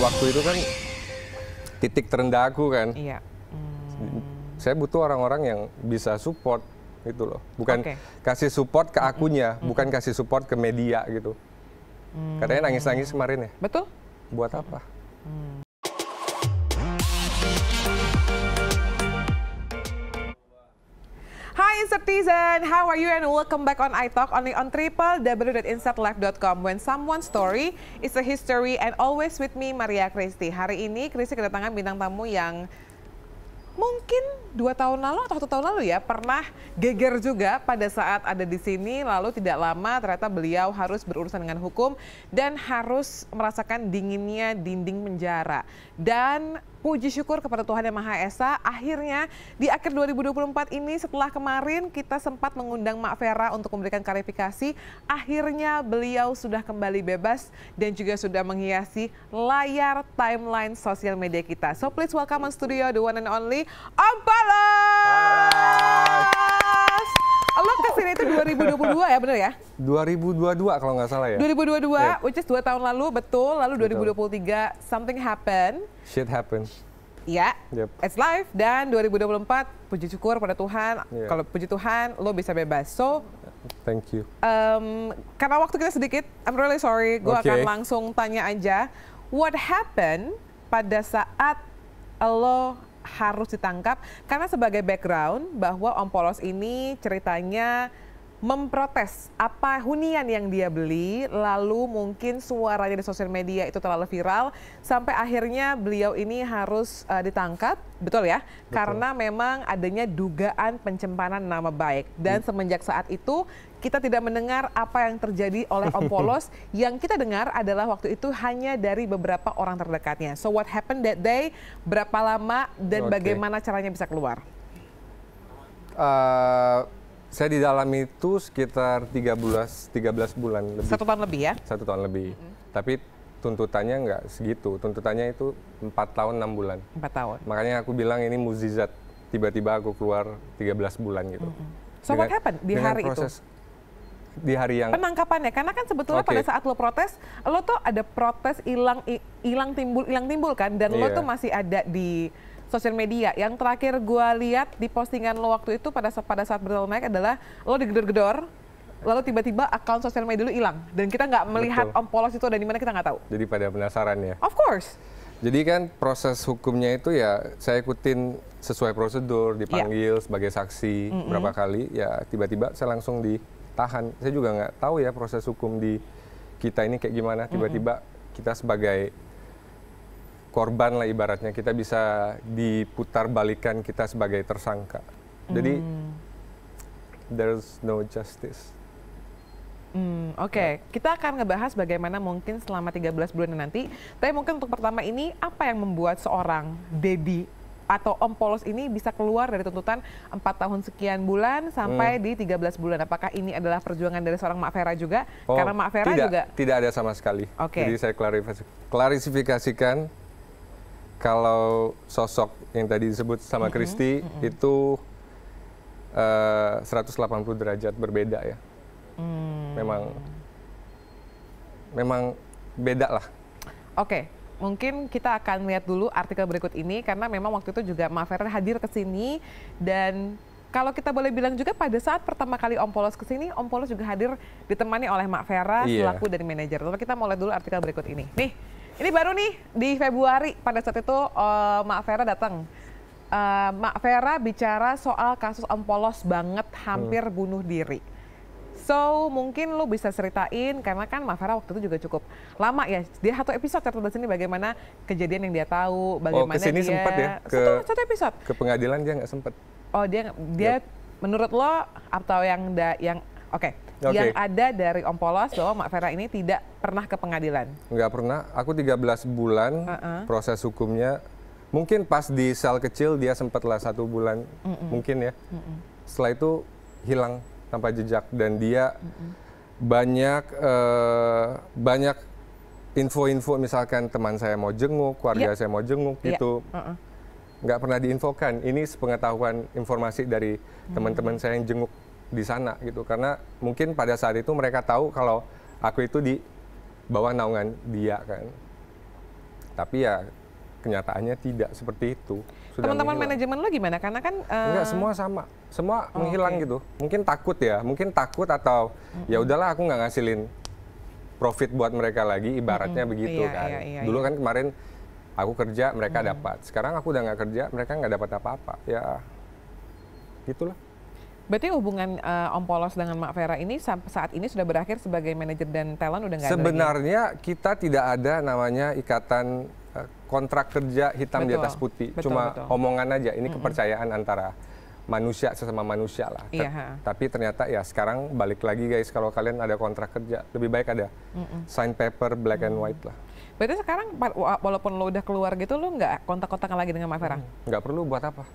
waktu itu kan titik terendah aku kan. Iya. Saya butuh orang-orang yang bisa support gitu loh. Bukan Oke. kasih support ke akunya, bukan kasih support ke media gitu. Katanya nangis-nangis kemarin ya. Betul? Buat apa? Hi Insertizen, how are you and welcome back on iTalk only on www.insertlife.com. When someone's story is a history and always with me Maria Christy. Hari ini Christy kedatangan bintang tamu yang mungkin 2 tahun lalu atau 1 tahun lalu ya pernah geger juga pada saat ada di sini, lalu tidak lama ternyata beliau harus berurusan dengan hukum dan harus merasakan dinginnya dinding penjara. Dan puji syukur kepada Tuhan Yang Maha Esa, akhirnya di akhir 2024 ini setelah kemarin kita sempat mengundang Mak Vera untuk memberikan klarifikasi, akhirnya beliau sudah kembali bebas dan juga sudah menghiasi layar timeline sosial media kita. So please welcome on studio the one and only Om Polos! Lo kesini itu 2022 ya, bener ya? 2022 kalau nggak salah ya. 2022, Yeah. which is 2 tahun lalu, betul. Lalu 2023, something happen. Shit happens. Ya, Yep. it's live. Dan 2024, puji syukur pada Tuhan. Yeah. Kalau puji Tuhan, lo bisa bebas. So, Thank you. karena waktu kita sedikit, I'm really sorry. Gue Okay. akan langsung tanya aja. What happened pada saat lo harus ditangkap? Karena sebagai background bahwa Om Polos ini ceritanya memprotes apa hunian yang dia beli, lalu mungkin suaranya di sosial media itu terlalu viral, sampai akhirnya beliau ini harus ditangkap, betul ya? Betul. Karena memang adanya dugaan pencemaran nama baik. Dan semenjak saat itu, kita tidak mendengar apa yang terjadi oleh Om Polos. Yang kita dengar adalah waktu itu hanya dari beberapa orang terdekatnya. So what happened that day, berapa lama, dan Oke. bagaimana caranya bisa keluar? Saya di dalam itu sekitar 13 bulan lebih. 1 tahun lebih ya? 1 tahun lebih. Tapi tuntutannya nggak segitu. Tuntutannya itu 4 tahun 6 bulan. 4 tahun. Makanya aku bilang ini mukjizat. Tiba-tiba aku keluar 13 bulan gitu. So what happened di dengan hari itu? Di hari yang Penangkapannya, karena kan sebetulnya Oke. pada saat lo protes, lo tuh ada protes hilang timbul kan, dan lo Iya. tuh masih ada di sosial media. Yang terakhir gue lihat di postingan lo waktu itu pada saat bertemu naik adalah lo digedor-gedor, lalu tiba-tiba akun sosial media lo hilang, dan kita nggak melihat Betul. Om Polos itu ada di mana, kita nggak tahu. jadi pada penasaran ya. Of course. Jadi kan proses hukumnya itu ya saya ikutin sesuai prosedur, dipanggil sebagai saksi berapa kali, ya tiba-tiba saya langsung ditahan. Saya juga nggak tahu ya proses hukum di kita ini kayak gimana. Tiba-tiba kita sebagai korban lah ibaratnya, kita bisa diputar balikan kita sebagai tersangka. Jadi there's no justice. Oke. Kita akan ngebahas bagaimana mungkin selama 13 bulan nanti. Tapi mungkin untuk pertama ini, apa yang membuat seorang Dedi atau Om Polos ini bisa keluar dari tuntutan 4 tahun sekian bulan sampai di 13 bulan? Apakah ini adalah perjuangan dari seorang Mak Vera juga? Karena Mak Vera juga... Tidak ada sama sekali. Oke. Jadi saya klarifikasikan kalau sosok yang tadi disebut sama Christy itu 180 derajat berbeda ya. Memang beda lah. Oke, mungkin kita akan lihat dulu artikel berikut ini karena memang waktu itu juga Mak Vera hadir ke sini, dan kalau kita boleh bilang juga pada saat pertama kali Om Polos ke sini, Om Polos juga hadir ditemani oleh Mak Vera selaku dari manajer. Tapi kita mau lihat dulu artikel berikut ini. Nih, ini baru nih di Februari pada saat itu Mak Vera datang. Mak Vera bicara soal kasus Om Polos banget hampir bunuh diri. So, mungkin lo bisa ceritain, karena kan Mak Vera waktu itu juga cukup lama ya. Dia 1 episode cerita di sini bagaimana kejadian yang dia tahu, bagaimana kesini dia... sempat ya? Satu episode? Ke pengadilan dia nggak sempat. Oh, dia menurut lo atau yang yang ada dari Om Polos bahwa Mak Vera ini tidak pernah ke pengadilan? Nggak pernah. Aku 13 bulan proses hukumnya. Mungkin pas di sel kecil dia sempatlah 1 bulan, mungkin ya. Setelah itu hilang tanpa jejak, dan dia banyak info-info, misalkan teman saya mau jenguk, keluarga saya mau jenguk gitu, nggak pernah diinfokan. Ini sepengetahuan informasi dari teman-teman saya yang jenguk di sana gitu, karena mungkin pada saat itu mereka tahu kalau aku itu di bawah naungan dia kan. Tapi ya kenyataannya tidak seperti itu. Teman-teman manajemen lo gimana? Karena kan enggak, semua sama, semua menghilang gitu. Mungkin takut ya, mungkin takut atau ya udahlah aku nggak ngasilin profit buat mereka lagi, ibaratnya begitu kan. Dulu kan kemarin aku kerja, mereka dapat. Sekarang aku udah nggak kerja, mereka nggak dapat apa-apa. Ya gitulah. Berarti hubungan Om Polos dengan Mak Vera ini saat ini sudah berakhir sebagai manajer dan talent, udah nggak ada lagi? Sebenarnya kita tidak ada namanya ikatan kontrak kerja hitam di atas putih. Cuma omongan aja, ini kepercayaan antara manusia sesama manusia lah. Tapi ternyata ya sekarang balik lagi guys, kalau kalian ada kontrak kerja, lebih baik ada sign paper black and white lah. Berarti sekarang walaupun lo udah keluar gitu, lo nggak kontak-kontakan lagi dengan Mak Vera? Nggak perlu, buat apa?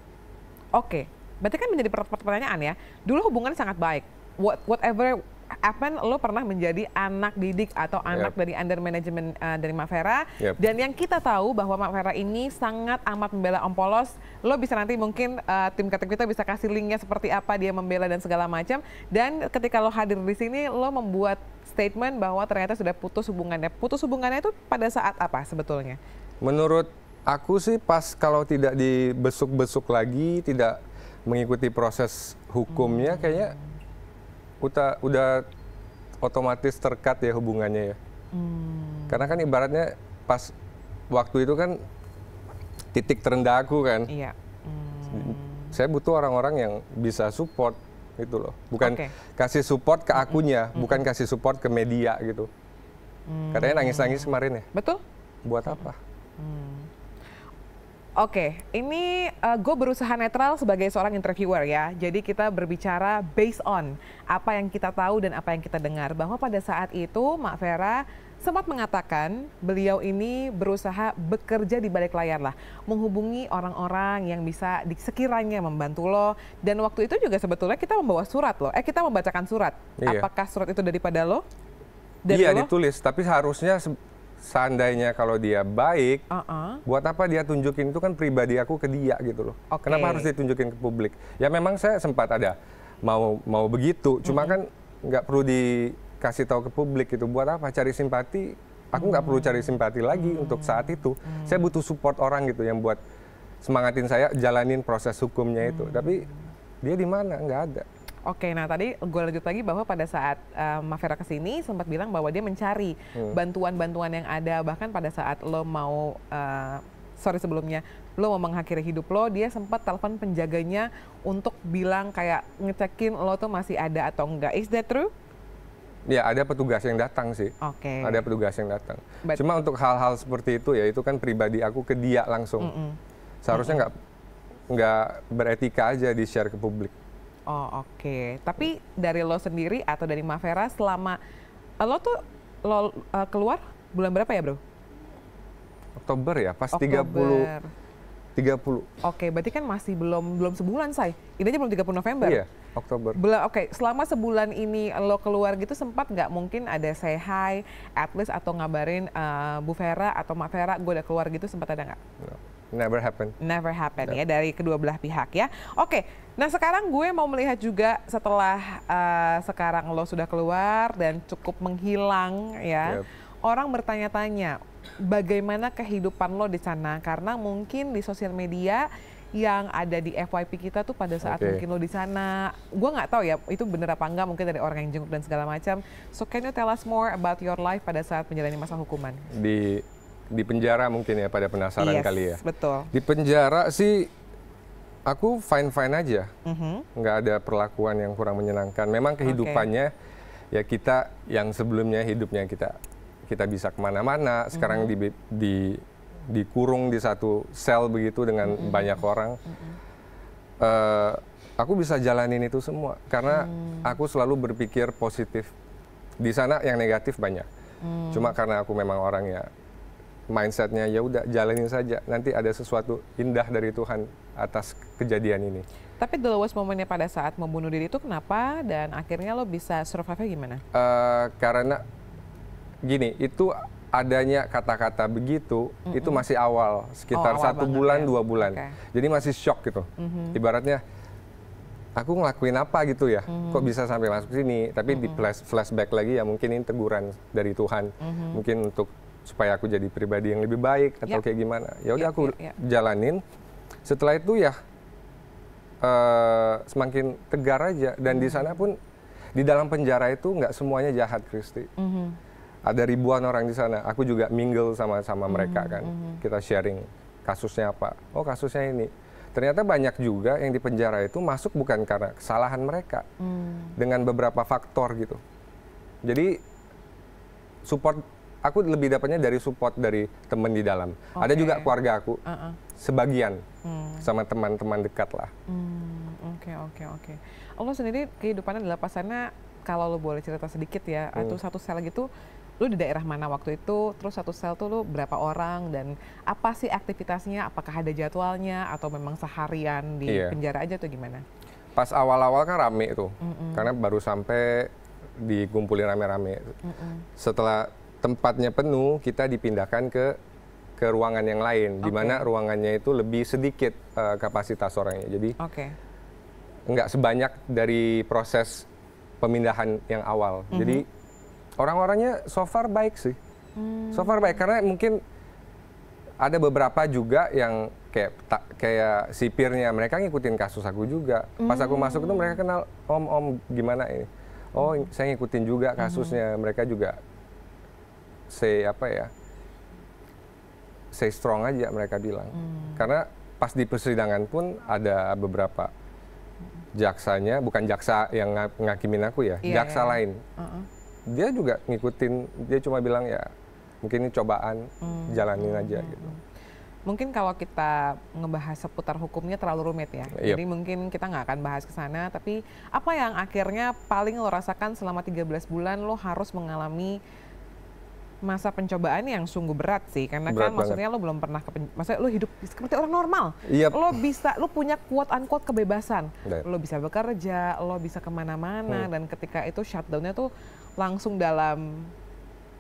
Oke, berarti kan menjadi pertanyaan ya, dulu hubungan sangat baik. Whatever happen, lo pernah menjadi anak didik atau anak dari under management dari Mak Vera. Dan yang kita tahu bahwa Mak Vera ini sangat amat membela Om Polos. Lo bisa nanti mungkin tim kita bisa kasih linknya seperti apa dia membela dan segala macam. Dan ketika lo hadir di sini, lo membuat statement bahwa ternyata sudah putus hubungannya. Putus hubungannya itu pada saat apa sebetulnya? Menurut aku sih pas kalau tidak dibesuk-besuk lagi, tidak mengikuti proses hukumnya, kayaknya udah otomatis terkat ya hubungannya ya. Karena kan ibaratnya pas waktu itu kan titik terendah aku kan. Saya butuh orang-orang yang bisa support gitu loh. Bukan kasih support ke akunya, bukan kasih support ke media gitu. Katanya nangis-nangis kemarin ya. Betul. Buat apa? Oke, ini gue berusaha netral sebagai seorang interviewer ya. Jadi kita berbicara based on apa yang kita tahu dan apa yang kita dengar. Bahwa pada saat itu Mak Vera sempat mengatakan beliau ini berusaha bekerja di balik layar lah. Menghubungi orang-orang yang bisa sekiranya membantu lo. Dan waktu itu juga sebetulnya kita membawa surat loh. Kita membacakan surat. Apakah surat itu daripada lo? Iya ditulis, tapi harusnya seandainya kalau dia baik, buat apa dia tunjukin, itu kan pribadi aku ke dia gitu loh. Kenapa harus ditunjukin ke publik? Ya memang saya sempat ada mau begitu, cuma kan nggak perlu dikasih tahu ke publik gitu. Buat apa cari simpati? Aku nggak perlu cari simpati lagi untuk saat itu. Saya butuh support orang gitu yang buat semangatin saya jalanin proses hukumnya itu. Tapi dia di mana? Nggak ada. Oke, nah tadi gue lanjut lagi bahwa pada saat Mak Vera kesini sempat bilang bahwa dia mencari bantuan-bantuan yang ada. Bahkan pada saat lo mau, sebelumnya, lo mau mengakhiri hidup lo, dia sempat telepon penjaganya untuk bilang kayak ngecekin lo tuh masih ada atau enggak. Is that true? Ya ada petugas yang datang sih. Ada petugas yang datang. Cuma untuk hal-hal seperti itu ya itu kan pribadi aku ke dia langsung. Seharusnya nggak beretika aja di-share ke publik. Oke. Tapi dari lo sendiri atau dari Mak Vera selama lo tuh keluar bulan berapa ya, Bro? Oktober ya, pas Oktober. 30. Oke, berarti kan masih belum sebulan, Say. Ini aja belum 30 November. Iya, Oktober. Oke, selama sebulan ini lo keluar gitu sempat nggak mungkin ada say hi, at least atau ngabarin Bu Vera atau Mak Vera gue udah keluar gitu, sempat ada nggak? No. Never happen. Never happen ya dari kedua belah pihak ya. Oke, nah sekarang gue mau melihat juga setelah sekarang lo sudah keluar dan cukup menghilang ya. Orang bertanya-tanya bagaimana kehidupan lo di sana karena mungkin di sosial media yang ada di FYP kita tuh pada saat mungkin lo di sana, gue nggak tahu ya itu bener apa enggak, mungkin dari orang yang jenguk dan segala macam. So can you tell us more about your life pada saat menjalani masa hukuman? Di penjara mungkin ya, pada penasaran kali ya. Betul. Di penjara sih aku fine-fine aja, nggak ada perlakuan yang kurang menyenangkan. Memang kehidupannya ya kita yang sebelumnya hidupnya kita bisa kemana-mana, sekarang dikurung di satu sel begitu dengan banyak orang. Aku bisa jalanin itu semua karena aku selalu berpikir positif. Di sana yang negatif banyak. Cuma karena aku memang orangnya mindsetnya ya udah jalanin saja, nanti ada sesuatu indah dari Tuhan atas kejadian ini. Tapi the lowest momennya pada saat membunuh diri itu kenapa dan akhirnya lo bisa survive gimana? Karena gini, itu adanya kata-kata begitu itu masih awal, sekitar 1 bulan, 2 bulan. Jadi masih shock gitu. Ibaratnya aku ngelakuin apa gitu ya, kok bisa sampai masuk sini. Tapi di flashback lagi ya mungkin ini teguran dari Tuhan, mungkin untuk supaya aku jadi pribadi yang lebih baik atau kayak gimana. Ya udah aku jalanin. Setelah itu ya semakin tegar aja. Dan di sana pun di dalam penjara itu nggak semuanya jahat, Kristi. Ada ribuan orang di sana. Aku juga mingle sama mereka kan. Kita sharing kasusnya apa. Oh, kasusnya ini. Ternyata banyak juga yang di penjara itu masuk bukan karena kesalahan mereka, dengan beberapa faktor gitu. Jadi support, aku lebih dapatnya dari support dari teman di dalam. Ada juga keluarga aku, sebagian sama teman-teman dekat lah. Oke. Lo sendiri kehidupannya di lapas sana, kalau lo boleh cerita sedikit ya, itu satu sel gitu, lu di daerah mana waktu itu, terus satu sel tuh lu berapa orang, dan apa sih aktivitasnya, apakah ada jadwalnya, atau memang seharian di penjara aja tuh gimana? Pas awal-awal kan rame tuh, karena baru sampai dikumpulin rame-rame. Setelah tempatnya penuh, kita dipindahkan ke ruangan yang lain, di mana ruangannya itu lebih sedikit kapasitas orangnya. Jadi nggak sebanyak dari proses pemindahan yang awal. Jadi orang-orangnya so far baik sih. So far baik, karena mungkin ada beberapa juga yang kayak sipirnya, mereka ngikutin kasus aku juga. Pas aku masuk itu mereka kenal, om gimana ini. Oh, saya ngikutin juga kasusnya. Mereka juga say strong aja mereka bilang. Karena pas di persidangan pun ada beberapa jaksanya, bukan jaksa yang ngakimin aku ya, jaksa lain. Dia juga ngikutin, dia cuma bilang ya mungkin ini cobaan, jalanin aja gitu. Mungkin kalau kita ngebahas seputar hukumnya terlalu rumit ya, jadi mungkin kita nggak akan bahas ke sana, tapi apa yang akhirnya paling lo rasakan selama 13 bulan lo harus mengalami masa pencobaan yang sungguh berat sih, karena berat kan maksudnya lo belum pernah maksudnya lo hidup seperti orang normal. Lo punya quote unquote kebebasan, lo bisa bekerja, lo bisa kemana-mana, dan ketika itu shutdownnya tuh langsung dalam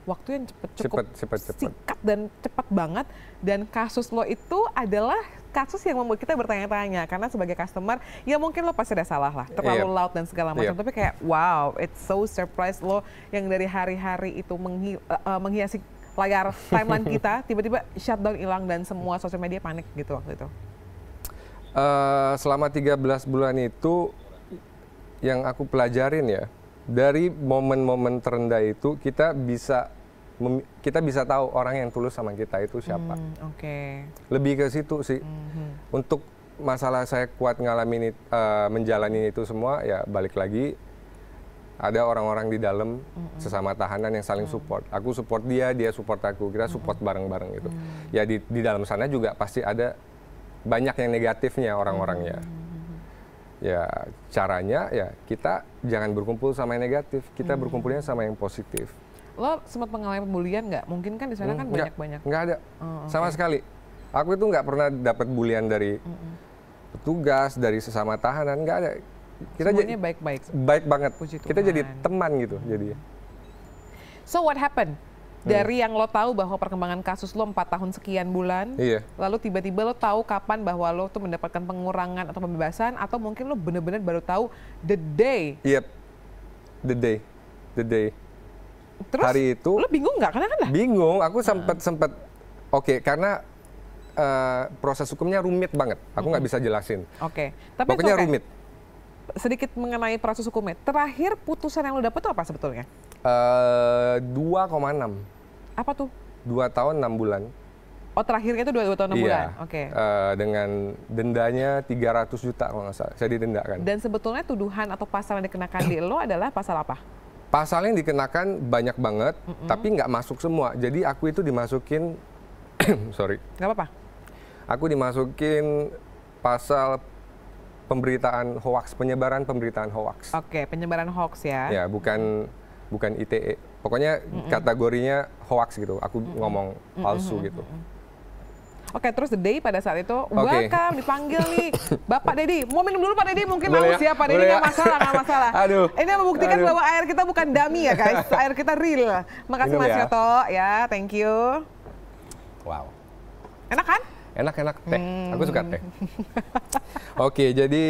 waktu yang cukup singkat dan cepat banget, dan kasus lo itu adalah kasus yang membuat kita bertanya-tanya, karena sebagai customer ya mungkin lo pasti ada salah lah, terlalu loud dan segala macam, tapi kayak wow, it's so surprise lo yang dari hari-hari itu menghiasi layar timeline kita tiba-tiba shutdown, hilang, dan semua sosial media panik gitu waktu itu. Selama 13 bulan itu yang aku pelajarin ya, dari momen-momen terendah itu kita bisa tahu orang yang tulus sama kita itu siapa. Lebih ke situ sih. Untuk masalah saya kuat ngalamin menjalani itu semua, ya balik lagi ada orang-orang di dalam sesama tahanan yang saling support. Aku support dia, dia support aku. Kita support bareng-bareng gitu. Ya di dalam sana juga pasti ada banyak yang negatifnya orang-orangnya. Ya caranya ya kita jangan berkumpul sama yang negatif, kita berkumpulnya sama yang positif. Lo sempat mengalami pembulian nggak? Mungkin kan di sana kan banyak-banyak. Nggak ada, sama sekali. Aku itu nggak pernah dapat bulian dari petugas, dari sesama tahanan, nggak ada. Kita semuanya baik-baik. Baik banget. Kita jadi teman gitu jadi. So what happened? Dari yang lo tahu bahwa perkembangan kasus lo 4 tahun sekian bulan, lalu tiba-tiba lo tahu kapan bahwa lo tuh mendapatkan pengurangan atau pembebasan, atau mungkin lo benar-benar baru tahu the day. The day. Terus hari itu lo bingung nggak? Karena kan bingung, aku sempat karena proses hukumnya rumit banget. Aku nggak bisa jelasin. Tapi pokoknya rumit. Sedikit mengenai proses hukumnya. Terakhir putusan yang lo dapet itu apa sebetulnya? 2,6. Apa tuh? 2 tahun 6 bulan. Oh, terakhirnya itu 2 tahun 6 bulan? Dengan dendanya 300 juta kalau nggak salah, saya didenda kan. Dan sebetulnya tuduhan atau pasal yang dikenakan di lo adalah pasal apa? Pasal yang dikenakan banyak banget, tapi nggak masuk semua. Jadi aku itu dimasukin, sorry. Nggak apa-apa. Aku dimasukin pasal pemberitaan hoax, penyebaran pemberitaan hoax. Penyebaran hoax ya. Ya, bukan ITE. Pokoknya kategorinya hoax gitu. Aku ngomong palsu gitu. Terus the day pada saat itu, welcome, dipanggil nih, Bapak Dedi. Mau minum dulu Pak Dedi, mungkin haus ya Pak Dedi, nggak masalah. Ini membuktikan bahwa air kita bukan dummy ya guys, air kita real. Makasih Mas Yoto, ya, thank you. Wow. Enak kan? Enak teh. Aku suka teh. Jadi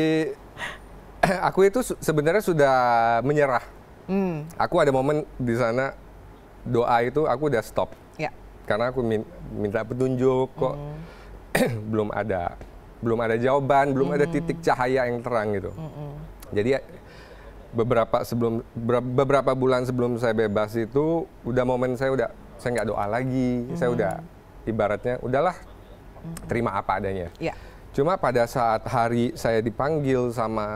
aku itu sebenarnya sudah menyerah. Aku ada momen di sana doa itu aku udah stop. karena aku minta petunjuk kok belum ada jawaban, belum ada titik cahaya yang terang gitu. Jadi beberapa bulan sebelum saya bebas itu udah momen saya nggak doa lagi, saya udah ibaratnya udahlah terima apa adanya. Yeah. Cuma pada saat hari saya dipanggil sama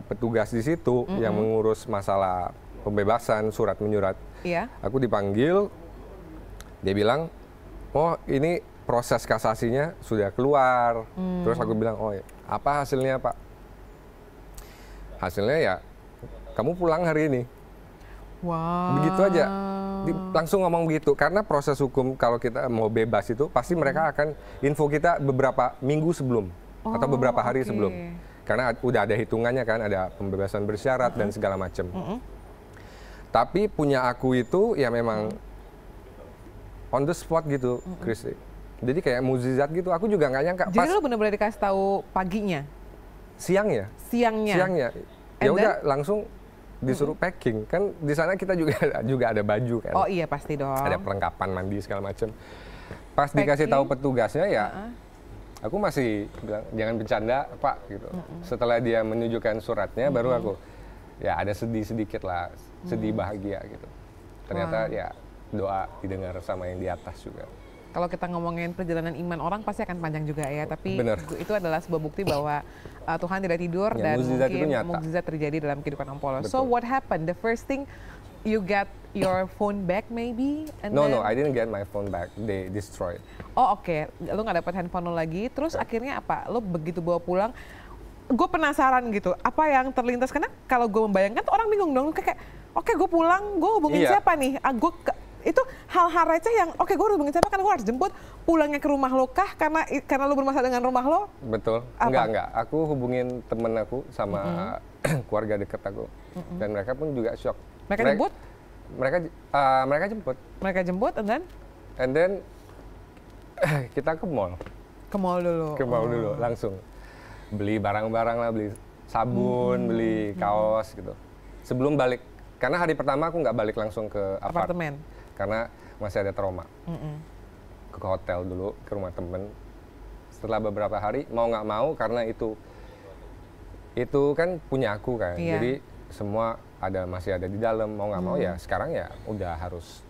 petugas di situ yang mengurus masalah pembebasan surat menyurat, aku dipanggil, dia bilang, oh ini proses kasasinya sudah keluar. Terus aku bilang, oh apa hasilnya Pak? Hasilnya ya kamu pulang hari ini. Wow. Begitu aja. Langsung ngomong begitu. Karena proses hukum kalau kita mau bebas itu pasti mereka akan info kita beberapa minggu sebelum atau beberapa hari sebelum. Karena udah ada hitungannya kan, ada pembebasan bersyarat dan segala macam. Tapi punya aku itu ya memang on the spot gitu, Kristi. Jadi kayak mukjizat gitu. Aku juga nggak nyangka. Jadi lo benar-benar dikasih tahu paginya? Siangnya. Siangnya. Ya udah langsung disuruh packing. Kan di sana kita juga ada baju kan. Oh iya pasti dong. Ada perlengkapan mandi segala macam. Pas dikasih tahu petugasnya ya, aku masih bilang jangan bercanda Pak gitu. Setelah dia menunjukkan suratnya, baru aku ya ada sedih sedikit lah, sedih bahagia gitu. Ternyata ya doa didengar sama yang di atas juga. Kalau kita ngomongin perjalanan iman orang pasti akan panjang juga ya, tapi itu adalah sebuah bukti bahwa Tuhan tidak tidur dan mungkin mukjizat terjadi dalam kehidupan Om Polos. So what happened? The first thing you get your phone back maybe? And no, I didn't get my phone back. They destroyed. Oh oke. Lo nggak dapat handphone lo lagi. Terus akhirnya apa? Lo begitu bawa pulang, gue penasaran gitu. Apa yang terlintas? Karena kalau gue membayangkan tuh orang bingung dong. Kayak oke gue pulang, gue hubungin siapa nih? Itu hal-hal receh yang oke gue harus hubungin siapa, kan gue harus jemput pulangnya ke rumah lo kah karena lo bermasalah dengan rumah lo? Betul. Enggak. Aku hubungin temen aku sama keluarga dekat aku. Dan mereka pun juga shock. Mereka jemput? Mereka jemput. Mereka jemput and then kita ke mall. Ke mall dulu? Ke mall dulu, langsung. Beli barang-barang lah, beli sabun, beli kaos gitu. Sebelum balik, karena hari pertama aku nggak balik langsung ke apartemen. Karena masih ada trauma. Ke hotel dulu, ke rumah temen. Setelah beberapa hari, mau nggak mau karena itu kan punya aku kan. Jadi semua masih ada di dalam, mau nggak mau ya sekarang ya udah harus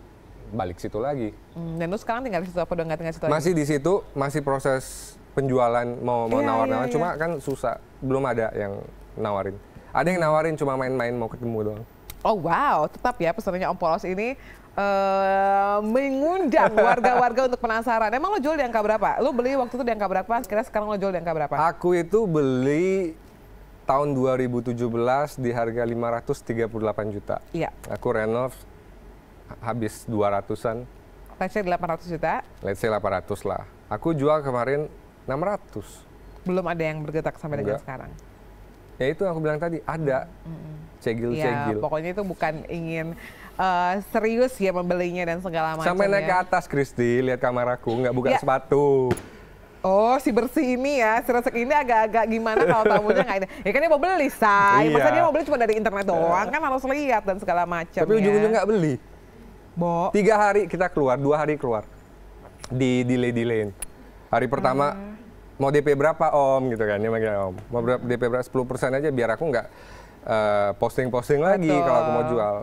balik situ lagi. Dan lu sekarang tinggal di situ apa udah nggak tinggal di situ lagi? Masih di situ, masih proses penjualan mau nawar-nawar, cuma kan susah, belum ada yang nawarin. Ada yang nawarin cuma main-main mau ketemu doang. Oh wow, tetap ya pesannya Om Polos ini mengundang warga-warga untuk penasaran. Emang lo jual di angka berapa? Lo beli waktu itu di angka berapa? Kira sekarang lo jual di angka berapa? Aku itu beli tahun 2017 di harga 538 juta. Iya. Aku renov habis 200-an. Let's say 800 juta. Let's say 800 lah. Aku jual kemarin 600. Belum ada yang bergerak sampai dengan sekarang. Ya itu yang aku bilang tadi, ada cegil-cegil. Ya, pokoknya itu bukan ingin serius ya membelinya dan segala macam. Sampai naik ke atas, Kristi, lihat kamar aku, nggak buka sepatu. Oh, si bersih ini ya, si resek ini agak-agak gimana kalau tamunya nggak ini. Ya kan dia mau beli, say. Masa dia mau beli cuma dari internet doang, kan harus lihat dan segala macam. Tapi ujung-ujung nggak beli. 3 hari kita keluar, 2 hari keluar. Di delay-delayin. Hari pertama, mau DP berapa Om gitu kan, dia manggil Om. Mau DP berapa, 10% aja biar aku nggak posting-posting lagi kalau aku mau jual.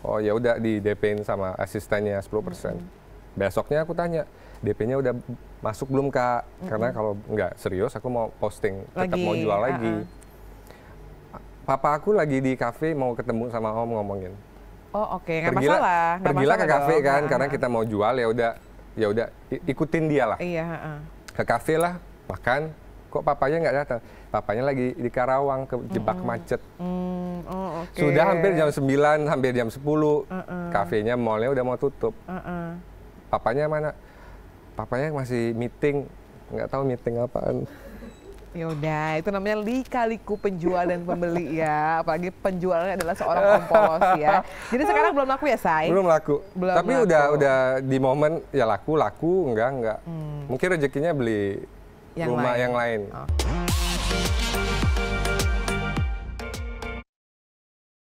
Oh ya udah di DP-in sama asistennya 10%. Besoknya aku tanya, DP-nya udah masuk belum Kak? Karena kalau nggak serius aku mau posting, tetap mau jual lagi. Papa aku lagi di kafe mau ketemu sama Om ngomongin. Oh oke, nggak masalah. Pergilah ke kafe kan, karena kita mau jual ya udah ikutin dia lah. Iya. Ke kafe lah, makan. Kok papanya nggak datang? Papanya lagi di Karawang kejebak macet. Sudah hampir jam 9, hampir jam 10. Kafenya, mallnya udah mau tutup. Papanya mana? Papanya masih meeting, nggak tahu meeting apaan. Yaudah, itu namanya lika-liku penjual dan pembeli ya. Apalagi penjualnya adalah seorang Om Polos ya. Jadi sekarang belum laku ya, Say? Belum laku. Tapi udah di momen ya laku, enggak. Mungkin rezekinya beli rumah yang lain.